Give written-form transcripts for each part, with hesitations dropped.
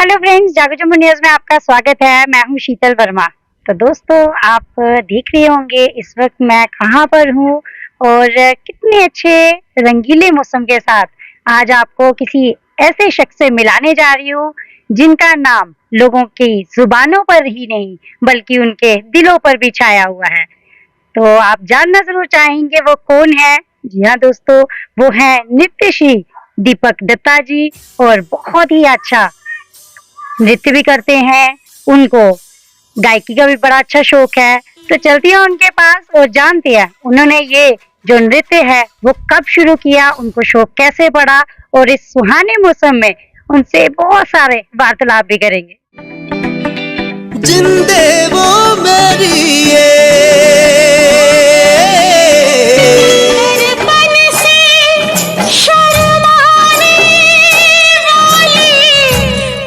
Hello friends, जागो Jammu news में आपका स्वागत है। मैं हूं शीतल वर्मा। तो दोस्तों, आप देख रहे होंगे इस वक्त मैं कहां पर हूं और कितने अच्छे रंगीले मौसम के साथ आज आपको किसी ऐसे शख्स से मिलाने जा रही हूं जिनका नाम लोगों की जुबानों पर ही नहीं बल्कि उनके दिलों पर भी छाया हुआ है। तो आप जानना ज़रूर चाहेंगे वो कौन है? जी हाँ दोस्तों, वो हैं नृत्यश्री दीपक दत्ता जी और बहुत ही अच्छा नृत्य भी करते हैं। उनको गायकी का भी बड़ा अच्छा शौक है। तो चलती हैं उनके पास और जानते हैं उन्होंने ये जो नृत्य है वो कब शुरू किया, उनको शौक कैसे पड़ा और इस सुहाने मौसम में उनसे बहुत सारे वार्तालाप भी करेंगे। जिंदे वो मेरी ये दर्पण से शर्माने वाली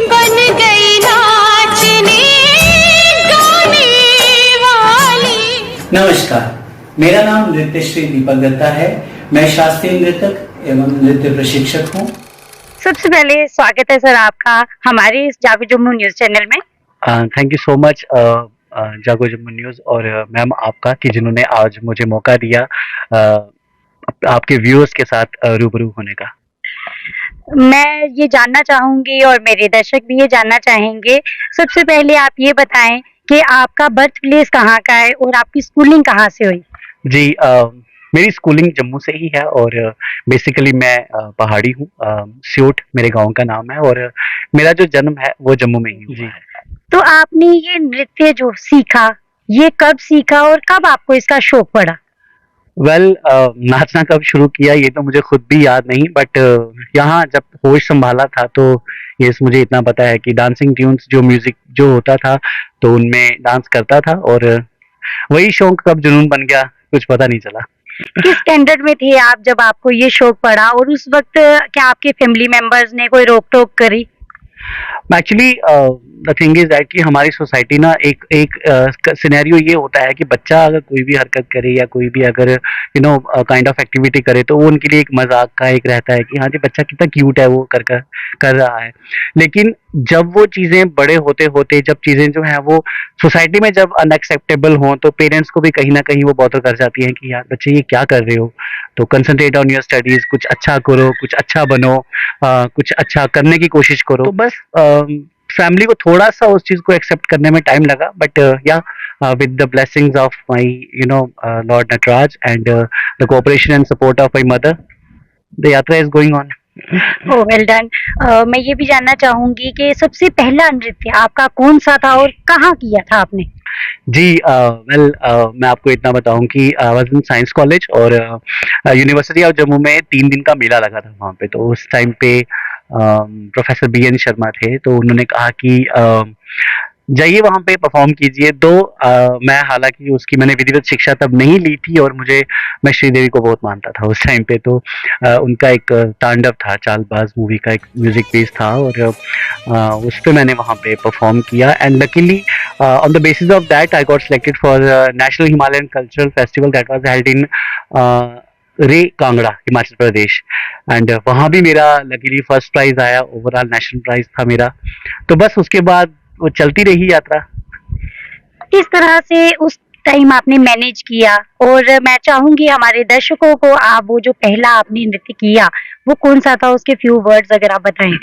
बन गई नाचने गाने वाली। नमस्कार, मेरा नाम नृत्यश्री दीपक दत्ता है। मैं शास्त्रीय नृतक एवं नृत्य प्रशिक्षक हूँ। सबसे पहले स्वागत है सर आपका हमारे इस जागो जम्मू न्यूज़ चैनल में। थैंक यू सो मच जागो जम्मू न्यूज़ और मैम आपका कि जिन्होंने आज मुझे मौका दिया आपके व्यूअर्स के साथ रूबरू होने का। मैं ये जानना चाहूंगी और मेरे दर्शक भी ये जानना चाहेंगे, सबसे पहले आप ये बताएं कि आपका बर्थ प्लेस कहाँ का है और आपकी स्कूलिंग कहाँ से हुई? जी, मेरी स्कूलिंग जम्मू से ही है और बेसिकली मैं पहाड़ी हूँ। सियोट मेरे गांव का नाम है और मेरा जो जन्म है वो जम्मू में ही हुआ है। तो आपने ये नृत्य जो सीखा, ये कब सीखा और कब आपको इसका शौक पड़ा? नाचना कब शुरू किया ये तो मुझे खुद भी याद नहीं, बट यहाँ जब होश संभाला था तो ये मुझे इतना पता है कि डांसिंग ट्यून्स जो म्यूजिक जो होता था तो उनमें डांस करता था और वही शौक कब जुनून बन गया कुछ पता नहीं चला। किस स्टैंडर्ड में थे आप जब आपको ये शौक पड़ा और उस वक्त क्या आपके फैमिली मेंबर्स ने कोई रोक टोक करी? Actually the thing is that कि हमारी सोसाइटी ना एक एक सिनेरियो ये होता है कि बच्चा अगर कोई भी हरकत करे या कोई भी अगर काइंड ऑफ एक्टिविटी करे तो वो उनके लिए एक मजाक का एक रहता है कि हाँ जी बच्चा कितना क्यूट है वो कर रहा है। लेकिन जब वो चीजें बड़े होते होते जब चीजें जो है वो सोसाइटी में जब अनएक्सेप्टेबल हों तो पेरेंट्स को भी कहीं ना कहीं वो बॉदर कर जाती हैं कि यार बच्चे ये क्या कर रहे हो, तो कंसंट्रेट ऑन योर स्टडीज, कुछ अच्छा करो, कुछ अच्छा बनो, कुछ अच्छा करने की कोशिश करो। तो बस फैमिली को थोड़ा सा उस चीज को एक्सेप्ट करने में टाइम लगा, बट या with the blessings of my lord Nataraj and the cooperation and support of my mother the yatra is going on. Oh well done. मैं ये भी जानना चाहूंगी कि सबसे पहला नृत्य आपका कौन सा था और कहाँ किया था आपने? जी, मैं आपको इतना बताऊं कि वाज इन साइंस कॉलेज और यूनिवर्सिटी ऑफ जम्मू में 3 दिन का मेला लगा था वहाँ पे। तो उस टाइम पे प्रोफेसर BN शर्मा थे तो उन्होंने कहा कि जाइए वहाँ पे परफॉर्म कीजिए। तो मैं हालांकि उसकी मैंने विधिवत शिक्षा तब नहीं ली थी और मैं श्रीदेवी को बहुत मानता था उस टाइम पे। तो उनका एक तांडव था, चालबाज मूवी का एक म्यूजिक पीस था और उस पे मैंने वहाँ पे परफॉर्म किया and luckily on the basis of that I got selected for national Himalayan cultural festival that was held in रे कांगड़ा हिमाचल प्रदेश एंड वहाँ भी मेरा लकीली फर्स्ट प्राइज आया, ओवरऑल नेशनल प्राइज था मेरा। तो बस उसके बाद वो चलती रही यात्रा। किस तरह से उस टाइम आपने मैनेज किया और मैं चाहूंगी हमारे दर्शकों को आप वो जो पहला आपने नृत्य किया वो कौन सा था, उसके फ्यू वर्ड्स अगर आप बताएं।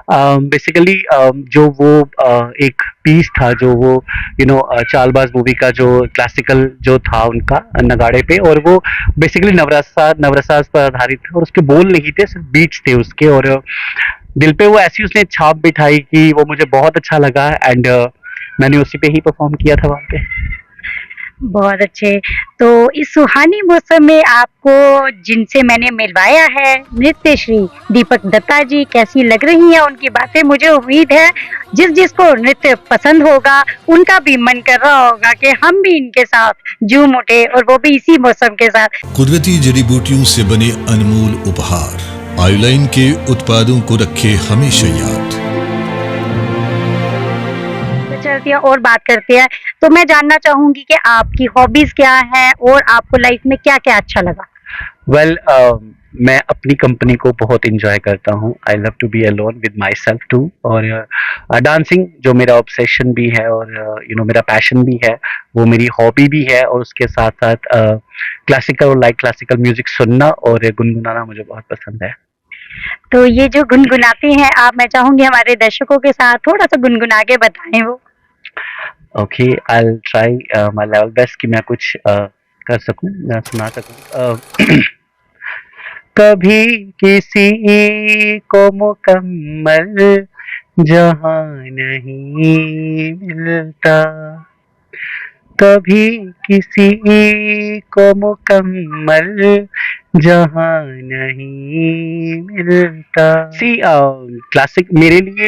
बेसिकली जो वो एक पीस था जो वो चालबाज मूवी का जो क्लासिकल जो था उनका नगाड़े पे, और वो बेसिकली नवरसाज पर आधारित था और उसके बोल नहीं थे, सिर्फ बीट्स थे उसके और दिल पे वो ऐसी उसने छाप बिठाई कि वो मुझे बहुत अच्छा लगा एंड मैंने उसी पे ही परफॉर्म किया था वहाँ पे। बहुत अच्छे। तो इस सुहानी मौसम में आपको जिनसे मैंने मिलवाया है नृत्यश्री दीपक दत्ता जी, कैसी लग रही हैं उनकी बातें? मुझे उम्मीद है जिसको नृत्य पसंद होगा उनका भी मन कर रहा होगा कि हम भी इनके साथ झूम उठे और वो भी इसी मौसम के साथ। कुदरती जड़ी बूटियों से बने अनमोल उपहार आयुलाइन के उत्पादों को रखे हमेशा याद। चलती है और बात करते हैं, तो मैं जानना चाहूंगी कि आपकी हॉबीज क्या हैं और आपको लाइफ में क्या क्या अच्छा लगा? मैं अपनी कंपनी को बहुत इंजॉय करता हूँ। I love to be alone with myself too. और डांसिंग जो मेरा ऑब्सेशन भी है और मेरा पैशन भी है, वो मेरी हॉबी भी है। और उसके साथ साथ क्लासिकल और लाइट क्लासिकल म्यूजिक सुनना और गुनगुनाना मुझे बहुत पसंद है। तो ये जो गुनगुनाती हैं आप, मैं चाहूंगी हमारे दर्शकों के साथ थोड़ा सा गुनगुना के बताएं वो। Okay, I will try my level best कि मैं कुछ कर सकूं, मैं सुना सकूं। कभी किसी को मुकम्मल जहां नहीं मिलता, कभी किसी को मुकम्मल जहां नहीं मिलता। सी क्लासिक मेरे लिए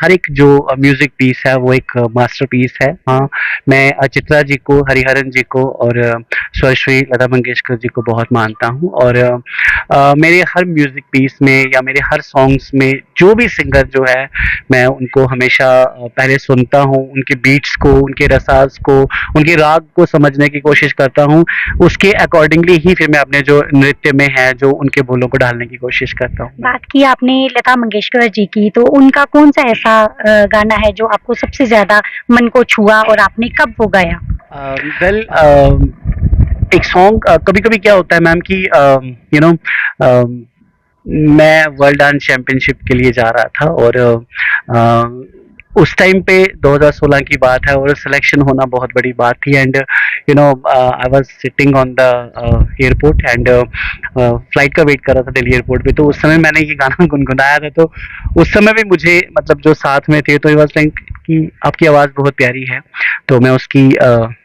हर एक जो म्यूजिक पीस है वो एक मास्टरपीस है। हाँ, मैं चित्रा जी को, हरिहरन जी को और स्वरश्री लता मंगेशकर जी को बहुत मानता हूँ। और मेरे हर म्यूजिक पीस में या मेरे हर सॉन्ग्स में जो भी सिंगर जो है, मैं उनको हमेशा पहले सुनता हूँ, उनके बीट्स को, उनके रसास को, उनके राग को समझने की कोशिश करता हूँ। उसके अकॉर्डिंगली ही फिर मैं अपने जो नृत्य में है जो उनके बोलों को डालने की कोशिश करता हूँ। बात की आपने लता मंगेशकर जी की, तो उनका कौन सा ऐसा गाना है जो आपको सबसे ज्यादा मन को छुआ और आपने कब वो गाया? वेल, एक सॉन्ग कभी कभी क्या होता है मैम कि यू नो मैं वर्ल्ड डांस चैंपियनशिप के लिए जा रहा था और उस टाइम पे 2016 की बात है और सिलेक्शन होना बहुत बड़ी बात थी। And I was sitting on the airport and flight का वेट कर रहा था दिल्ली एयरपोर्ट पे। तो उस समय मैंने ये गाना गुनगुनाया था। तो उस समय भी मुझे, मतलब जो साथ में थे, तो ये वाज लाइक कि आपकी आवाज़ बहुत प्यारी है। तो मैं उसकी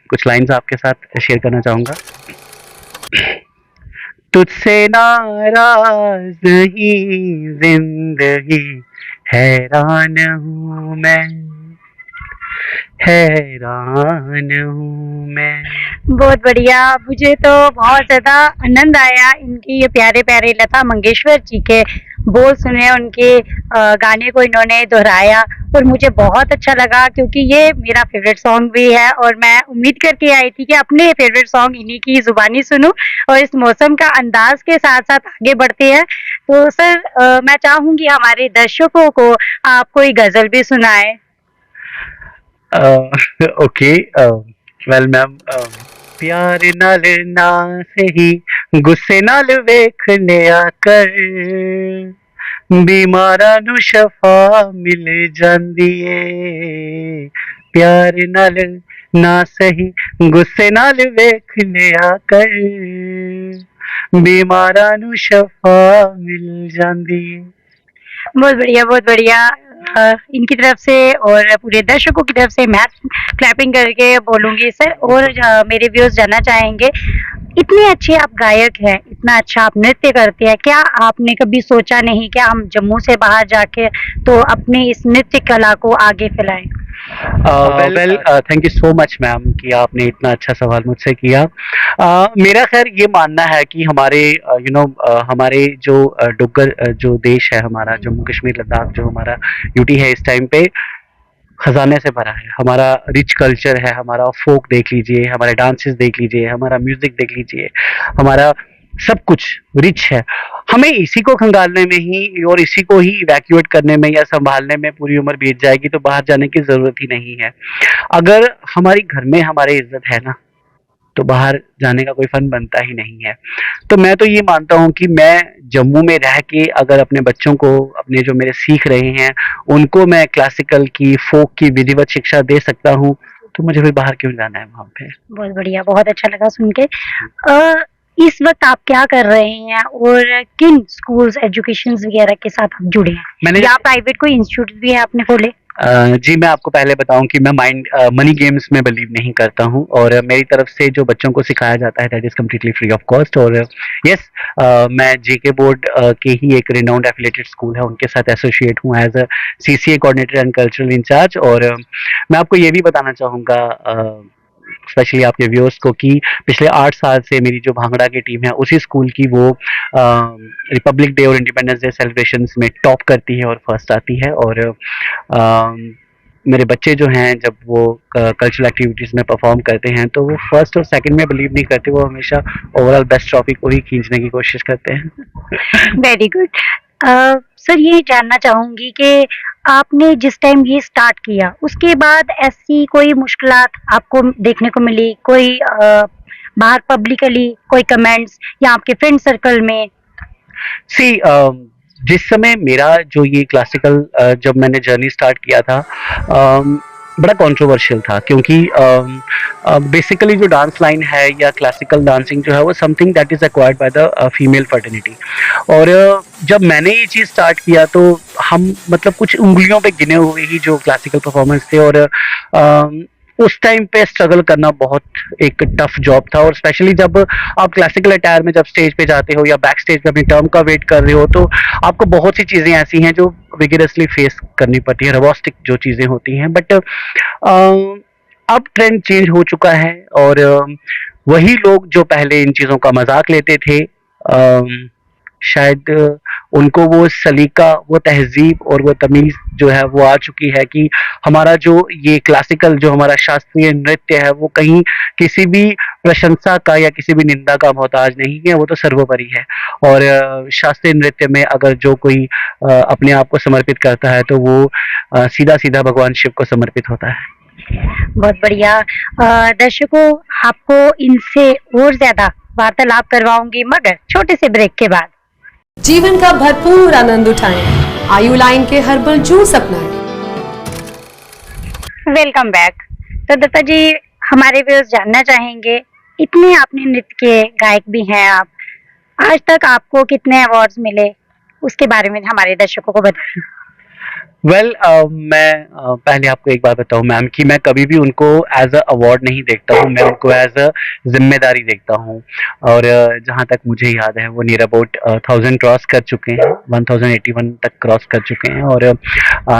कुछ लाइंस आपके साथ शेयर करना चाहूँगा। तुझसे नाराज नहीं जिंदगी, हैरान हूँ मैं, हैरान हूँ मैं। बहुत बढ़िया, मुझे तो बहुत ज्यादा आनंद आया इनकी ये प्यारे प्यारे लता मंगेशकर जी के बोल सुने, उनके गाने को इन्होंने दोहराया और मुझे बहुत अच्छा लगा क्योंकि ये मेरा फेवरेट सॉन्ग भी है और मैं उम्मीद करके आई थी कि अपने फेवरेट सॉन्ग इन्हीं की जुबानी सुनूं। और इस मौसम का अंदाज के साथ साथ आगे बढ़ते हैं। तो सर, मैं चाहूंगी हमारे दर्शकों को आप कोई गजल भी सुनाए। ओके, वेल मैम, प्यार नाल ना सही गुस्से नाल वेख लिया कर, बीमारां नू शफा मिल जांदी ए। प्यार नाल ना सही गुस्से नाल वेख लिया कर, बीमारां नू शफा मिल जांदी ए। बहुत बढ़िया, बहुत बढ़िया। इनकी तरफ से और पूरे दर्शकों की तरफ से मैं क्लैपिंग करके बोलूंगी सर। और मेरे व्यूअर्स जानना चाहेंगे, इतने अच्छे आप गायक हैं, इतना अच्छा आप नृत्य करते हैं, क्या आपने कभी सोचा नहीं कि हम जम्मू से बाहर जाके तो अपनी इस नृत्य कला को आगे फैलाएं? Well, thank you so much ma'am कि आपने इतना अच्छा सवाल मुझसे किया। मेरा खैर ये मानना है कि हमारे हमारे जो डुग्गर जो देश है हमारा, जम्मू कश्मीर लद्दाख जो हमारा यूटी है, इस टाइम पे खजाने से भरा है। हमारा रिच कल्चर है, हमारा फोक देख लीजिए, हमारे डांसेस देख लीजिए, हमारा म्यूजिक देख लीजिए, हमारा सब कुछ रिच है। हमें इसी को खंगालने में ही और इसी को ही इवैक्यूएट करने में या संभालने में पूरी उम्र बीत जाएगी, तो बाहर जाने की जरूरत ही नहीं है। अगर हमारी घर में हमारी इज्जत है ना, तो बाहर जाने का कोई फन बनता ही नहीं है। तो मैं तो ये मानता हूँ कि मैं जम्मू में रह के अगर अपने बच्चों को, अपने जो मेरे सीख रहे हैं, उनको मैं क्लासिकल की, फोक की विधिवत शिक्षा दे सकता हूँ, तो मुझे फिर बाहर क्यों जाना है वहाँ पे। बहुत बढ़िया, बहुत अच्छा लगा सुन के। इस वक्त आप क्या कर रहे हैं और किन स्कूल्स, एजुकेशन वगैरह के साथ आप जुड़े हैं, या प्राइवेट कोई इंस्टीट्यूट भी है आपने खोले? जी, मैं आपको पहले बताऊं कि मैं मनी गेम्स में बिलीव नहीं करता हूं और मेरी तरफ से जो बच्चों को सिखाया जाता है that is completely free of cost. और यस, मैं जेके बोर्ड के ही एक रिनाउंड एफिलिएटेड स्कूल है, उनके साथ एसोसिएट हूं as a CCA coordinator and cultural incharge. और मैं आपको ये भी बताना चाहूँगा स्पेशली आपके व्यूअर्स को कि पिछले 8 साल से मेरी जो भांगड़ा की टीम है उसी स्कूल की, वो रिपब्लिक डे और इंडिपेंडेंस डे सेलिब्रेशंस में टॉप करती है और फर्स्ट आती है। और मेरे बच्चे जो हैं जब वो कल्चरल एक्टिविटीज़ में परफॉर्म करते हैं तो वो फर्स्ट और सेकंड में बिलीव नहीं करते, वो हमेशा ओवरऑल बेस्ट ट्रॉफी को ही खींचने की कोशिश करते हैं। Very good. सर ये जानना चाहूंगी कि आपने जिस टाइम ये स्टार्ट किया उसके बाद ऐसी कोई मुश्किलात आपको देखने को मिली, कोई बाहर पब्लिकली कोई कमेंट्स या आपके फ्रेंड सर्कल में? सी जिस समय मेरा जो ये क्लासिकल जब मैंने जर्नी स्टार्ट किया था, बड़ा कंट्रोवर्शियल था क्योंकि बेसिकली जो डांस लाइन है या क्लासिकल डांसिंग जो है वो something that is acquired by the female fraternity. और जब मैंने ये चीज़ स्टार्ट किया तो हम मतलब कुछ उंगलियों पे गिने हुए ही जो क्लासिकल परफॉर्मेंस थे, और उस टाइम पे स्ट्रगल करना बहुत एक टफ जॉब था। और स्पेशली जब आप क्लासिकल अटायर में जब स्टेज पे जाते हो या बैक स्टेज पे अपनी टर्म का वेट कर रहे हो तो आपको बहुत सी चीज़ें ऐसी हैं जो विगरसली फेस करनी पड़ती है, रोबोस्टिक जो चीज़ें होती हैं। बट अब ट्रेंड चेंज हो चुका है और वही लोग जो पहले इन चीज़ों का मजाक लेते थे, शायद उनको वो सलीका, वो तहजीब और वो तमीज़ जो है वो आ चुकी है कि हमारा जो ये क्लासिकल जो हमारा शास्त्रीय नृत्य है वो कहीं किसी भी प्रशंसा का या किसी भी निंदा का मोहताज नहीं है, वो तो सर्वोपरि है। और शास्त्रीय नृत्य में अगर जो कोई अपने आप को समर्पित करता है तो वो सीधा सीधा भगवान शिव को समर्पित होता है। बहुत बढ़िया। दर्शकों, आपको इनसे और ज्यादा वार्तालाप करवाऊंगी मगर छोटे से ब्रेक के बाद। जीवन का भरपूर आनंद उठाएं, आयु लाइन के हर्बल जूस अपनाएं। Welcome back. तो दत्ता जी, हमारे व्यूअर्स जानना चाहेंगे, इतने आपने नृत्य के गायक भी हैं आप, आज तक आपको कितने अवार्ड्स मिले उसके बारे में हमारे दर्शकों को बताएं। वेल मैं पहले आपको एक बात बताऊं मैम कि मैं कभी भी उनको एज अ अवार्ड नहीं देखता हूं, मैं उनको एज अ जिम्मेदारी देखता हूं। और जहां तक मुझे याद है वो नियर अबाउट 1000 क्रॉस कर चुके हैं, 1081 तक क्रॉस कर चुके हैं। और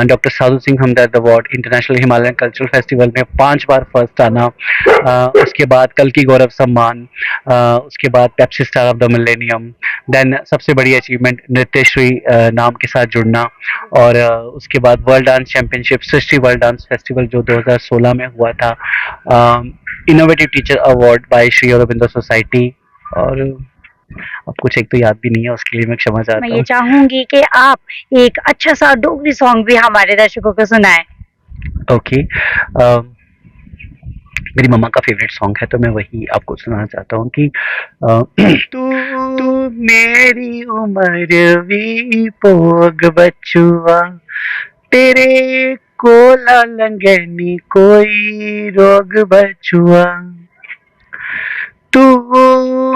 doctor Sadhu Singh Hamdard award international Himalayan cultural festival में 5 बार फर्स्ट आना, उसके बाद कल की गौरव सम्मान, उसके बाद Pepsi star of the millennium, then सबसे बड़ी अचीवमेंट नृत्यश्री नाम के साथ जुड़ना, और उसके बाद वर्ल्ड डांस चैंपियनशिप सृष्टि वर्ल्ड डांस फेस्टिवल जो 2016 में हुआ था, innovative teacher award bye Shri Aurobindo society, और अब कुछ एक तो याद भी नहीं है, उसके लिए मैं क्षमा चाहता हूँ। मैं ये चाहूंगी कि आप एक अच्छा सा डोगरी सॉन्ग भी हमारे दर्शकों को सुनाएं। ओके, मेरी मम्मा का फेवरेट सॉन्ग है तो मैं वही आपको सुनाना चाहता हूँ कि तू मेरी उम्र भी पोग बचुआ, तेरे कोला लंगनी कोई रोग बचुआ, तू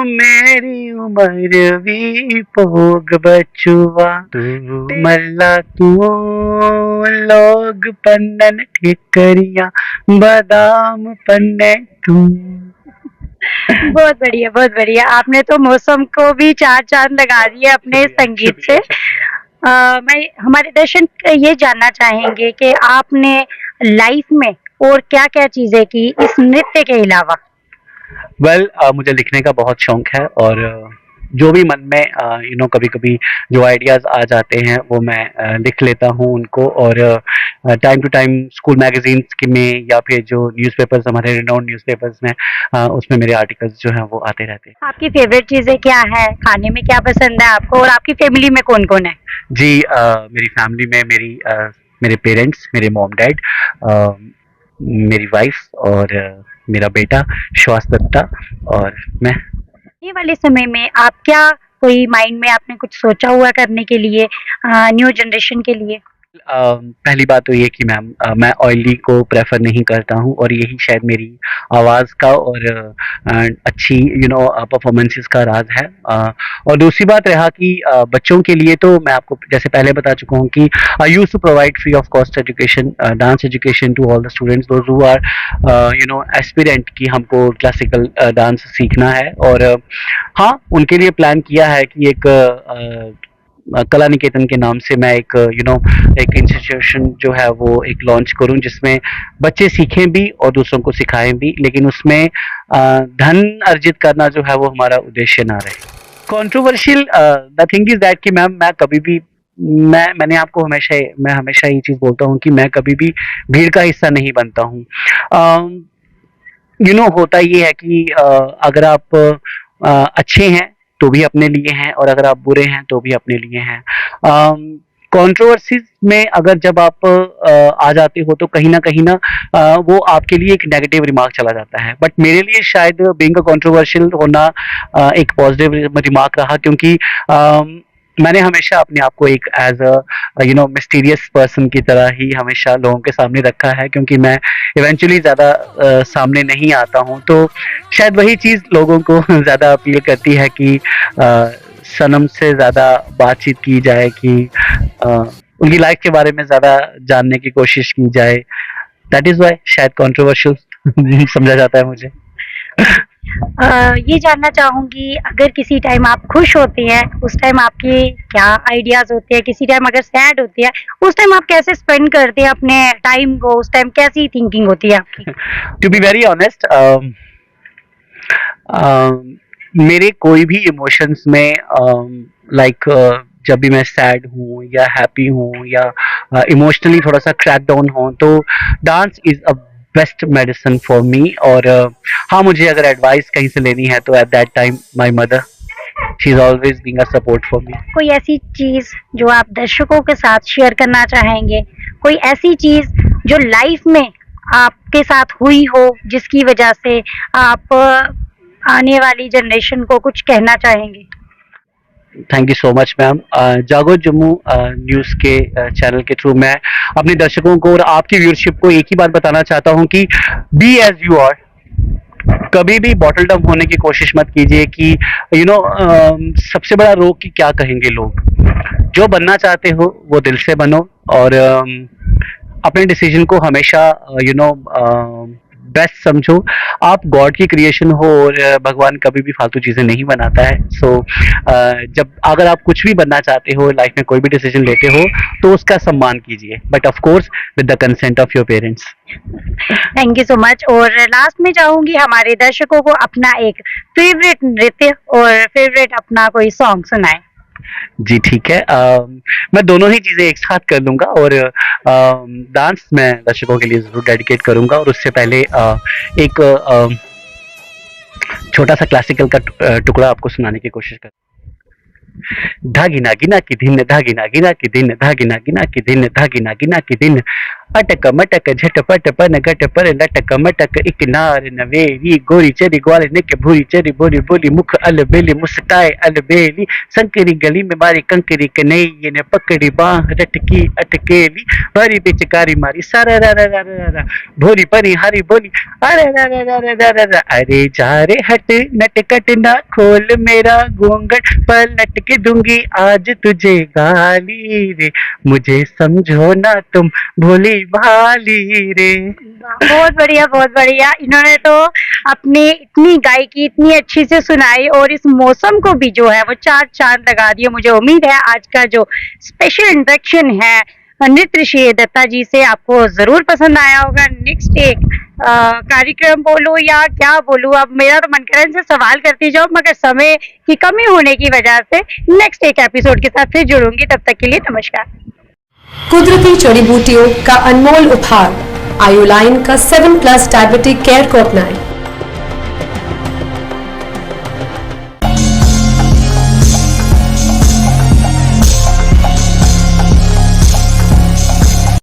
मेरी उम्र भी पोग बचुआ, तू मल्ला तू लोग पन्नन ठिकरिया बादाम पन्ने तू। बहुत बढ़िया, बहुत बढ़िया। आपने तो मौसम को भी चार चांद लगा दिए अपने संगीत से। मैं हमारे दर्शक ये जानना चाहेंगे कि आपने लाइफ में और क्या क्या चीजें की इस नृत्य के अलावा? वेल मुझे लिखने का बहुत शौक है और जो भी मन में कभी कभी जो आइडियाज आ जाते हैं वो मैं लिख लेता हूँ उनको, और time to time school magazines के में या फिर जो न्यूज़पेपर्स हमारे रिनाउंड न्यूज़पेपर्स में उसमें मेरे आर्टिकल्स जो हैं वो आते रहते हैं। आपकी फेवरेट चीजें क्या है, खाने में क्या पसंद है आपको, और आपकी फैमिली में कौन कौन है? जी, मेरी फैमिली में मेरे पेरेंट्स, मेरे मॉम डैड, मेरी वाइफ और मेरा बेटा श्वास दत्ता और मैं। आने वाले समय में आप क्या, कोई माइंड में आपने कुछ सोचा हुआ करने के लिए न्यू जनरेशन के लिए? पहली बात तो ये कि मैम मैं ऑयली को प्रेफर नहीं करता हूँ और यही शायद मेरी आवाज़ का और अच्छी परफॉर्मेंसेस का राज है। और दूसरी बात रहा कि बच्चों के लिए तो मैं आपको जैसे पहले बता चुका हूँ कि I used to provide free of cost education, dance education to all the students those who are aspirant कि हमको क्लासिकल डांस सीखना है। और हाँ, उनके लिए प्लान किया है कि एक कला निकेतन के नाम से मैं एक इंस्टीट्यूशन जो है वो एक लॉन्च करूं जिसमें बच्चे सीखें भी और दूसरों को सिखाएं भी, लेकिन उसमें धन अर्जित करना जो है वो हमारा उद्देश्य ना रहे। Controversial the thing is that कि मैम मैं कभी भी मैंने आपको मैं हमेशा ये चीज बोलता हूँ कि मैं कभी भी भीड़ का हिस्सा नहीं बनता हूँ। होता ये है कि अगर आप अच्छे हैं तो भी अपने लिए हैं, और अगर आप बुरे हैं तो भी अपने लिए हैं। कंट्रोवर्सीज में अगर जब आप आ जाते हो तो कहीं ना वो आपके लिए एक नेगेटिव रिमार्क चला जाता है, बट मेरे लिए शायद बीइंग अ कंट्रोवर्शियल होना एक पॉजिटिव रिमार्क रहा, क्योंकि मैंने हमेशा अपने आप को एक एज अ मिस्टीरियस पर्सन की तरह ही हमेशा लोगों के सामने रखा है, क्योंकि मैं इवेंचुअली ज़्यादा सामने नहीं आता हूँ। तो शायद वही चीज़ लोगों को ज़्यादा अपील करती है कि सनम से ज़्यादा बातचीत की जाए, कि उनकी लाइफ के बारे में ज़्यादा जानने की कोशिश की जाए। दैट इज़ वाई शायद कंट्रोवर्शियल समझा जाता है मुझे। ये जानना चाहूंगी, अगर किसी टाइम आप खुश होते हैं उस टाइम आपके क्या आइडियाज होते हैं, किसी टाइम अगर सैड होते हैं उस टाइम आप कैसे स्पेंड करते हैं अपने टाइम को, उस टाइम कैसी थिंकिंग होती है आपकी? टू बी वेरी ऑनेस्ट, मेरे कोई भी इमोशंस में जब भी मैं सैड हूँ या हैप्पी हूँ या इमोशनली थोड़ा सा क्रैक डाउन हूँ, तो dance is a best medicine for me. और हाँ, मुझे अगर एडवाइस कहीं से लेनी है तो at that time my mother, she is always being a support for me. कोई ऐसी चीज जो आप दर्शकों के साथ शेयर करना चाहेंगे, कोई ऐसी चीज जो लाइफ में आपके साथ हुई हो जिसकी वजह से आप आने वाली जनरेशन को कुछ कहना चाहेंगे? Thank you so much ma'am. जागो जम्मू न्यूज़ के चैनल के थ्रू मैं अपने दर्शकों को और आपकी व्यूअरशिप को एक ही बात बताना चाहता हूं कि बी एज यू आर। कभी भी बॉटल डाउन होने की कोशिश मत कीजिए कि सबसे बड़ा रोग कि क्या कहेंगे लोग। जो बनना चाहते हो वो दिल से बनो, और अपने डिसीजन को हमेशा बेस्ट समझो। आप गॉड की क्रिएशन हो और भगवान कभी भी फालतू चीजें नहीं बनाता है। सो जब अगर आप कुछ भी बनना चाहते हो, लाइफ में कोई भी डिसीजन लेते हो, तो उसका सम्मान कीजिए, but of course with the consent of your parents. Thank you so much. और लास्ट में चाहूंगी हमारे दर्शकों को अपना एक फेवरेट नृत्य और फेवरेट अपना कोई सॉन्ग सुनाए। जी ठीक है, मैं दोनों ही चीजें एक साथ कर लूंगा, और डांस मैं दर्शकों के लिए जरूर डेडिकेट करूंगा, और उससे पहले एक छोटा सा क्लासिकल का टुकड़ा आपको सुनाने की कोशिश कर। धागिना गिना की धिन, धागिना गिना की धिन, धागिना गिना की धिन, धागिना गिना की धिन, अटक मटक झटपट पन घट पर लटक मटक एक नार नवेली, गोरी चरी ग्वाल निक भूरी चरी बोली बोली, मुख अलबेली मुस्काए अलबेली, संकरी गली में मारी कंकरी कन्हैया ने पकड़ी बाह रटकी अटकेली, भरी पिचकारी मारी सारा रा रा रा रा रा, भोरी परी हारी बोली अरे रा रा रा रा रा रा, अरे जा रे हट नटकट ना खोल मेरा घूंघट, पलट के दूंगी आज तुझे गाली रे, मुझे समझो ना तुम भोली भाली रे। बहुत बढ़िया, बहुत बढ़िया। इन्होंने तो अपनी इतनी गायकी इतनी अच्छी से सुनाई, और इस मौसम को भी जो है वो चार चांद लगा दिए। मुझे उम्मीद है आज का जो स्पेशल इंट्रोडक्शन है नृत्य श्री दत्ता जी से आपको जरूर पसंद आया होगा। नेक्स्ट एक कार्यक्रम बोलूं या क्या बोलूं, अब मेरा तो मन कर रहा है इनसे सवाल करती जाओ, मगर समय की कमी होने की वजह से नेक्स्ट एक एपिसोड के साथ फिर जुड़ूंगी। तब तक के लिए नमस्कार। कुदरती जड़ी बूटियों का अनमोल उपहार आयुलाइन का 7+ डायबिटिक केयर को अपनाएं।